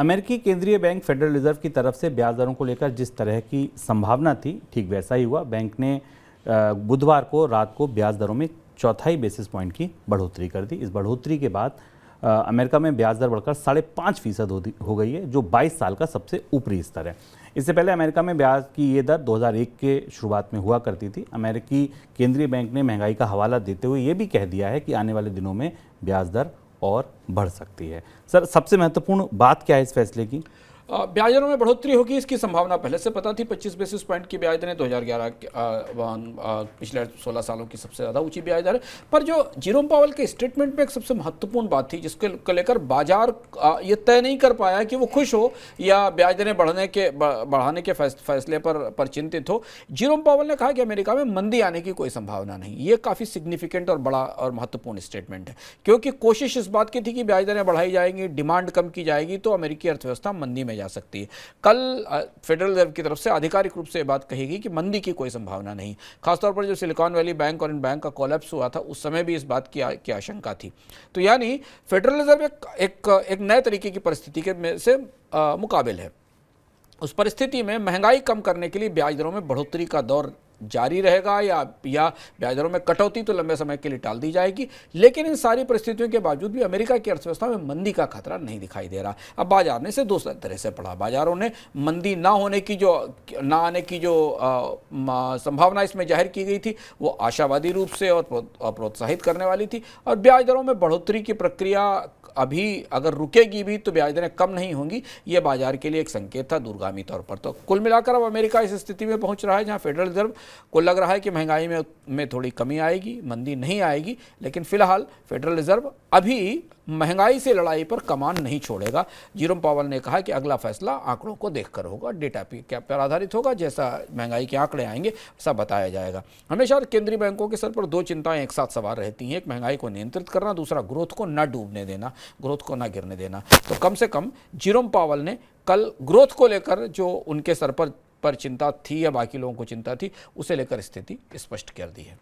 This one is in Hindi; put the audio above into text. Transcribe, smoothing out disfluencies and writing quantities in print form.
अमेरिकी केंद्रीय बैंक फेडरल रिजर्व की तरफ से ब्याज दरों को लेकर जिस तरह की संभावना थी, ठीक वैसा ही हुआ। बैंक ने बुधवार को रात को ब्याज दरों में 1/4 बेसिस पॉइंट की बढ़ोतरी कर दी। इस बढ़ोतरी के बाद अमेरिका में ब्याज दर बढ़कर 5.5% हो गई है, जो 22 साल का सबसे ऊपरी स्तर है। इससे पहले अमेरिका में ब्याज की ये दर 2001 के शुरुआत में हुआ करती थी। अमेरिकी केंद्रीय बैंक ने महंगाई का हवाला देते हुए ये भी कह दिया है कि आने वाले दिनों में ब्याज दर और बढ़ सकती है। सर, सबसे महत्वपूर्ण बात क्या है इस फैसले की? ब्याज दरों में बढ़ोतरी होगी, इसकी संभावना पहले से पता थी। 25 बेसिस पॉइंट की ब्याज दरें 2011 पिछले 16 सालों की सबसे ज़्यादा ऊंची ब्याज दर है। पर जो जेरोम पावेल के स्टेटमेंट में एक सबसे महत्वपूर्ण बात थी, जिसको लेकर बाजार ये तय नहीं कर पाया कि वो खुश हो या ब्याज दरें बढ़ाने के फैसले पर चिंतित हो। जेरोम पावेल ने कहा कि अमेरिका में मंदी आने की कोई संभावना नहीं। ये काफ़ी सिग्निफिकेंट और बड़ा और महत्वपूर्ण स्टेटमेंट है, क्योंकि कोशिश इस बात की थी कि ब्याज दरें बढ़ाई जाएंगी, डिमांड कम की जाएगी तो अमेरिकी अर्थव्यवस्था मंदी में जा सकती है। कल फेडरल रिजर्व की तरफ से आधिकारिक रूप से यह बात कही गई कि मंदी की कोई संभावना नहीं। खासतौर पर जब सिलिकॉन वैली बैंक और इन बैंक का कोलैप्स हुआ था, उस समय भी इस बात की आशंका थी। तो यानी फेडरल रिजर्व एक नए तरीके की परिस्थिति के से मुकाबिल है। उस परिस्थिति में महंगाई कम करने के लिए ब्याज दरों में बढ़ोतरी का दौर जारी रहेगा या ब्याज दरों में कटौती तो लंबे समय के लिए टाल दी जाएगी। लेकिन इन सारी परिस्थितियों के बावजूद भी अमेरिका की अर्थव्यवस्था में मंदी का खतरा नहीं दिखाई दे रहा। अब बाजार ने इसे दो तरह से पढ़ा। बाजारों ने मंदी ना आने की जो संभावना इसमें जाहिर की गई थी, वो आशावादी रूप से और प्रोत्साहित करने वाली थी। और ब्याज दरों में बढ़ोतरी की प्रक्रिया अभी अगर रुकेगी भी तो ब्याज दरें कम नहीं होंगी, ये बाजार के लिए एक संकेत था दूरगामी तौर पर। तो कुल मिलाकर अब अमेरिका इस स्थिति में पहुंच रहा है जहां फेडरल रिजर्व को लग रहा है कि महंगाई में थोड़ी कमी आएगी, मंदी नहीं आएगी। लेकिन फिलहाल फेडरल रिजर्व अभी महंगाई से लड़ाई पर कमान नहीं छोड़ेगा। जेरोम पावेल ने कहा कि अगला फैसला आंकड़ों को देखकर होगा, डेटा पर आधारित होगा। जैसा महंगाई के आंकड़े आएंगे वैसा बताया जाएगा। हमेशा केंद्रीय बैंकों के सर पर दो चिंताएं एक साथ सवार रहती हैं, एक महंगाई को नियंत्रित करना, दूसरा ग्रोथ को न डूबने देना, ग्रोथ को न गिरने देना। तो कम से कम जेरोम पावेल ने कल ग्रोथ को लेकर जो उनके सर पर चिंता थी या बाकी लोगों को चिंता थी, उसे लेकर स्थिति स्पष्ट कर दी है।